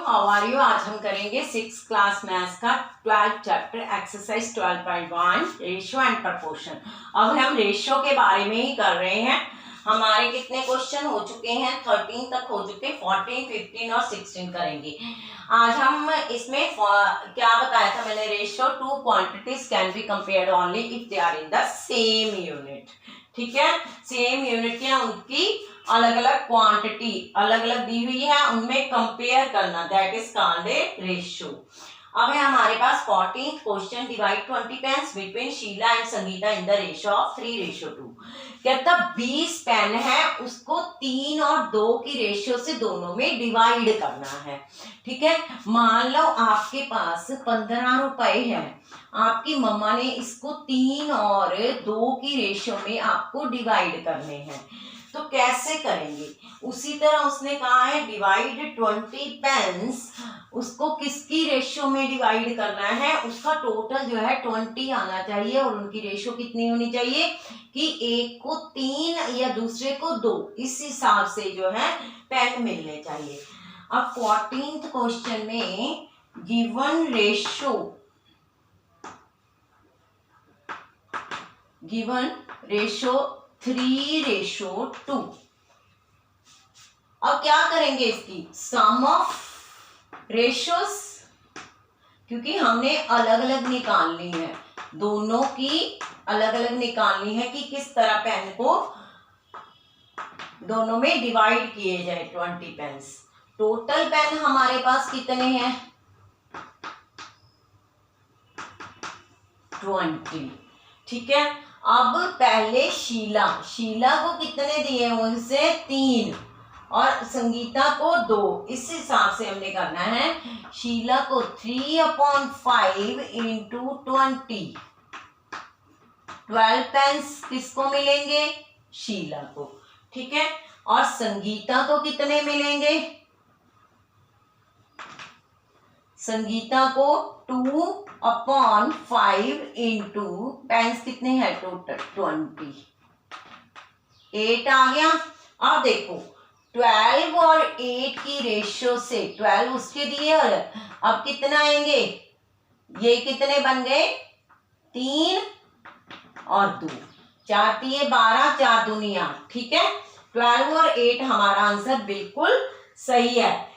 How are you. आज हम करेंगे 6th क्लास मैथ्स का 12th chapter exercise 12.1 ratio and proportion. अब हम रेशियो के बारे में ही कर रहे हैं। हमारे कितने क्वेश्चन हो चुके हैं, 13 तक हो चुके, 14, 15 और 16 करेंगे। आज हम इसमें क्या बताया था मैंने, ratio two quantities can be compared only if they are in the same unit. ठीक है, सेम यूनिट या उनकी अलग अलग क्वांटिटी अलग अलग दी हुई है, उनमें कंपेयर करना, that is called a ratio. अब है हमारे पास 14th question, divide 20 pens between Sheela and Sangeeta in the ratio of 3:2। कहता 20 पेन है, उसको 3 और 2 की रेशियो से दोनों में डिवाइड करना है। ठीक है, मान लो आपके पास 15 रुपए है, आपकी मम्मा ने इसको 3 और 2 की रेशियो में आपको डिवाइड करने हैं, तो कैसे करेंगे। उसी तरह उसने कहा है डिवाइड 20 पेन्स, उसको किसकी रेशियो में डिवाइड करना है, उसका टोटल जो है 20 आना चाहिए और उनकी रेशियो कितनी होनी चाहिए कि एक को 3 या दूसरे को 2, इस हिसाब से जो है पेन मिलने चाहिए। अब 14th क्वेश्चन में गिवन रेशियो 3:2। अब क्या करेंगे, इसकी सम ऑफ रेशियोस, क्योंकि हमने अलग अलग निकालनी है, दोनों की अलग अलग निकालनी है कि किस तरह पेन को दोनों में डिवाइड किए जाए 20 पेन्स। टोटल पेन हमारे पास कितने हैं, 20। ठीक है, अब पहले शीला को कितने दिए, उनसे 3 और संगीता को 2, इस हिसाब से हमने करना है। शीला को 3/5 इंटू 20, 12 पेन्स किसको मिलेंगे, शीला को। ठीक है, और संगीता को कितने मिलेंगे, संगीता को 2/5 इंटू पेन्स कितने हैं टोटल 20, 8 आ गया। अब देखो 12 और 8 की रेशियो से 12 उसके दिए और अब कितना आएंगे, ये कितने बन गए 3 और 2, 4 दिए 12, 4 दूनी 8। ठीक है, 12 और 8 हमारा आंसर बिल्कुल सही है।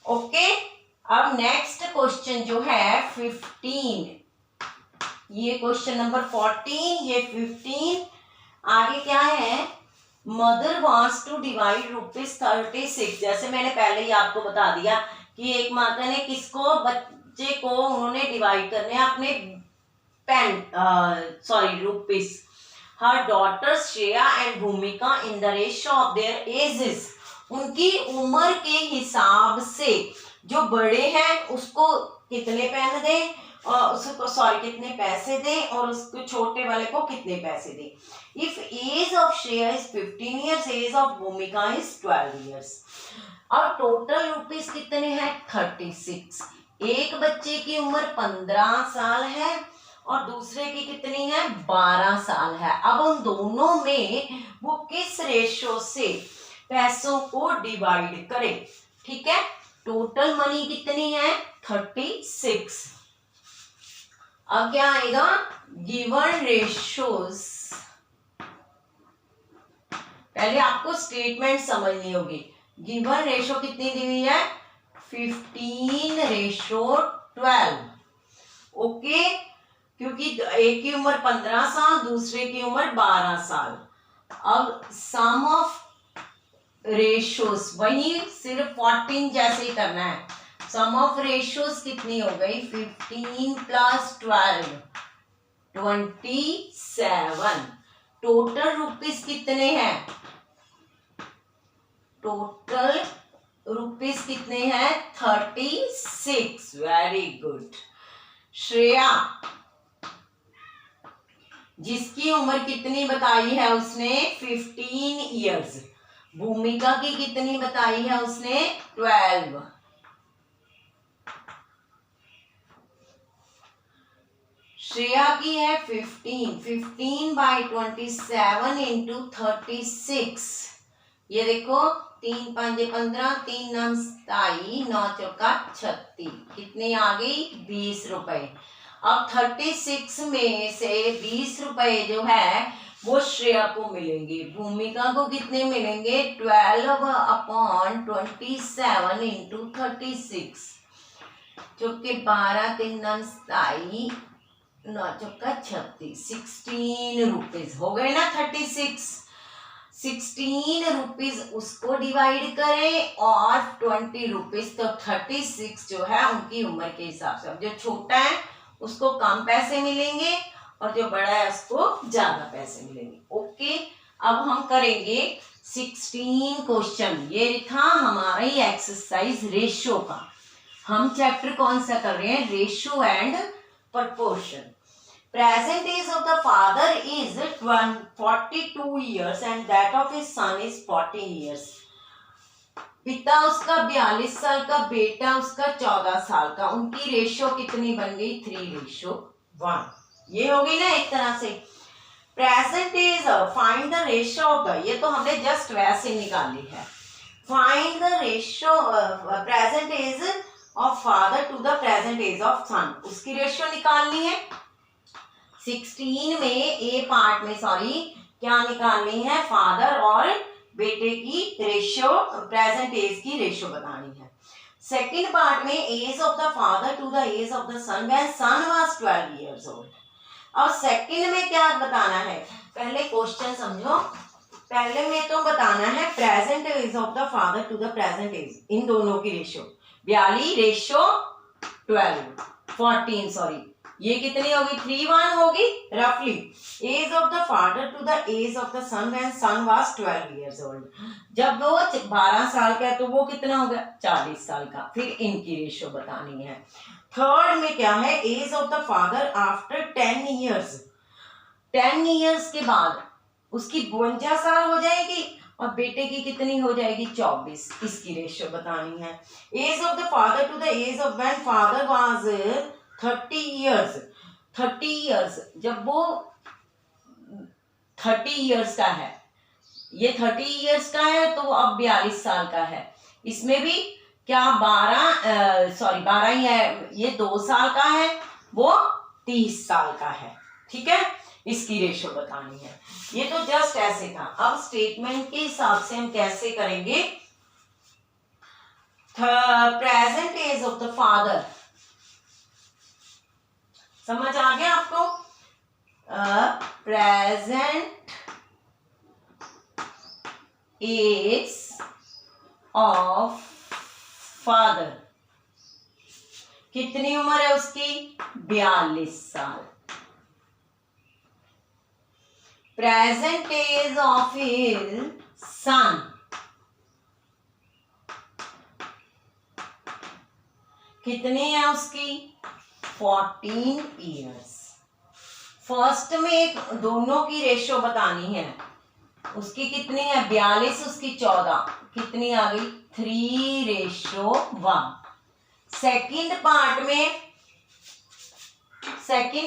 ओके, अब नेक्स्ट क्वेश्चन जो है 15, ये क्वेश्चन नंबर 14, ये 15। आगे क्या है, मदर वांट्स टू डिवाइड ₹36। जैसे मैंने पहले ही आपको बता दिया कि एक माता ने किसको, बच्चे को उन्होंने डिवाइड करने अपने rupees. Her daughters Shreya and Bhumika in the ratio of their ages, उनकी उम्र के हिसाब से जो बड़े हैं उसको कितने पेन दें और उसको कितने पैसे दें और उसको छोटे वाले को कितने पैसे दें। If age of Shreya is 15 years, age of Bhumika is 12 years. और टोटल रुपीस कितने हैं 36। एक बच्चे की उम्र 15 साल है और दूसरे की कितनी है 12 साल है। अब उन दोनों में वो किस रेशियो से पैसों को डिवाइड करे। ठीक है, टोटल मनी कितनी है 36। अब क्या आएगा, गिवन रेशियोज, पहले आपको स्टेटमेंट समझनी होगी। गिवन रेशियो कितनी दी हुई है 15:12। ओके, क्योंकि एक की उम्र 15 साल, दूसरे की उम्र 12 साल। अब सम ऑफ रेशियोज वही सिर्फ 14 जैसे ही करना है। सम ऑफ रेशियोज कितनी हो गई 15 + 12 27। टोटल रुपीस कितने हैं, टोटल रुपीस कितने हैं 36। Very good. श्रेया जिसकी उम्र कितनी बताई है उसने 15 ईयर्स, भूमिका की कितनी बताई है उसने 12। श्रेया की है 15 15/27 इंटू 36 ये देखो 3 5 15, 3 9 27, 9 चौका 36, कितनी आ गई 20 रुपए। अब 36 में से 20 रुपए जो है वो श्रेया को मिलेंगे। भूमिका को कितने मिलेंगे 12/27 इंटू 36, जो कि 12 3 9 27, 9 चौका 36, 16 रुपीज हो गए ना। 16 रुपीज उसको डिवाइड करें और 20 रुपीज, तो 36 जो है उनकी उम्र के हिसाब से। अब जो छोटा है उसको कम पैसे मिलेंगे और जो बड़ा है उसको ज्यादा पैसे मिलेंगे। ओके, अब हम करेंगे 16 क्वेश्चन। ये था हमारा ही एक्सरसाइज रेशियो का। हम चैप्टर कौन सा कर रहे हैं, ratio and proportion. Present age of the father is 42 years and that of his son is 14 years. पिता उसका 42 साल का, बेटा उसका 14 साल का। उनकी रेशियो कितनी बन गई 3:1। ये हो गई ना एक तरह से। Present age, find the ratio of the, ये तो हमने जस्ट वैसे निकाली है। Find the ratio present age of father to the present age of son, उसकी रेशियो निकालनी है। 16 में ए पार्ट में क्या निकालनी है, फादर और बेटे की रेशियो, प्रेजेंट एज की रेशियो बतानी है। सेकंड पार्ट में age of the father to the age of the son when son was 12 years old. अब सेकंड में क्या बताना है, पहले क्वेश्चन समझो। पहले में तो बताना है present age of the father to the present age, इन दोनों की रेशियो 42 रेशियो 14 ये कितनी होगी 3:1 होगी रफली। Age of the father to the age of the son when son was 12 years old, जब वो 12 साल का है तो वो कितना हो गया 40 साल का। फिर इनकी रेशियो बतानी है। थर्ड में क्या है, age of the father after 10 years, 10 years के बाद उसकी 52 साल हो जाएगी और बेटे की कितनी हो जाएगी 24, इसकी रेशियो बतानी है। Age of the father to the age of when father was 30 years, 30 years जब वो 30 इयर्स का है, ये 30 इयर्स का है तो अब 42 साल का है। इसमें भी क्या 12 ही है, ये 2 साल का है, वो 30 साल का है। ठीक है, इसकी रेशियो बतानी है। ये तो जस्ट ऐसे था। अब स्टेटमेंट के हिसाब से हम कैसे करेंगे। Present age of the father, समझ आ गया आपको। प्रेजेंट एज ऑफ फादर, कितनी उम्र है उसकी 42 साल। Present age of his son, कितनी है उसकी 14 इयर्स। फर्स्ट में दोनों की रेशियो बतानी है। उसकी कितनी है 42, उसकी 14, कितनी आ गई 3:1। सेकंड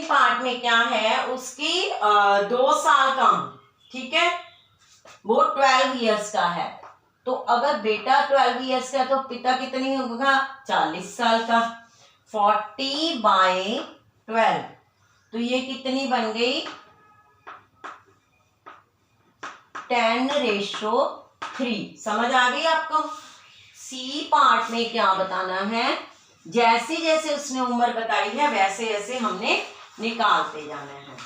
पार्ट में क्या है, उसकी 2 साल कम, ठीक है, वो 12 इयर्स का है। तो अगर बेटा 12 इयर्स का तो पिता कितनी होगा 40 साल का। 40/12, तो ये कितनी बन गई 10:3। समझ आ गई आपको। सी पार्ट में क्या बताना है, जैसे जैसे उसने उम्र बताई है वैसे वैसे हमने निकालते जाना है।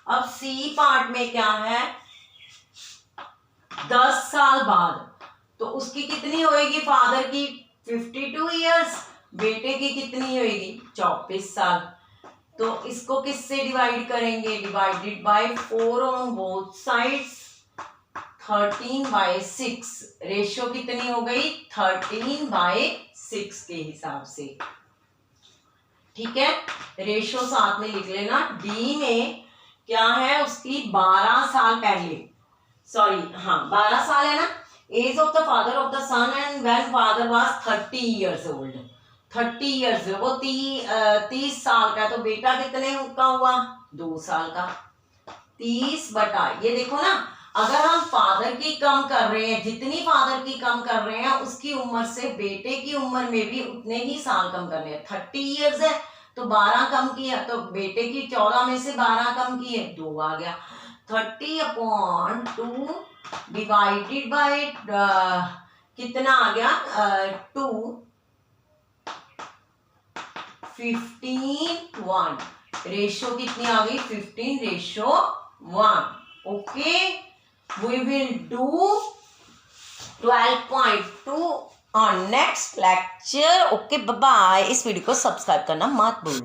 अब सी पार्ट में क्या है 10 साल बाद, तो उसकी कितनी होएगी फादर की 52 इयर्स, बेटे की कितनी होएगी 24 साल। तो इसको किससे डिवाइड करेंगे, divided by 4 on both sides, 13/6। Ratio कितनी हो गई 13/6 के हिसाब से। ठीक है, रेशियो साथ में लिख लेना। डी में क्या है उसकी 12 साल पहले, 12 साल है ना। Age of the father of the son and when father was 30 years old, 30 years, वो 30 साल का, तो बेटा कितने का हुआ 2 साल का। 30 बटा, ये देखो ना अगर हम फादर की कम कर रहे हैं, जितनी फादर की कम कर रहे हैं उसकी उम्र से बेटे की उम्र में भी उतने ही साल कम करने हैं। 30 ईयर्स है तो 12 कम किया, तो बेटे की 14 में से 12 कम किए, 2 आ गया। 30/2 डिवाइडेड बाय कितना आ गया 2, 15:1। रेशो कितनी आ गई 15:1। Okay, we will do 12.2 on next lecture. Okay bye. इस वीडियो को सब्सक्राइब करना मत भूलना।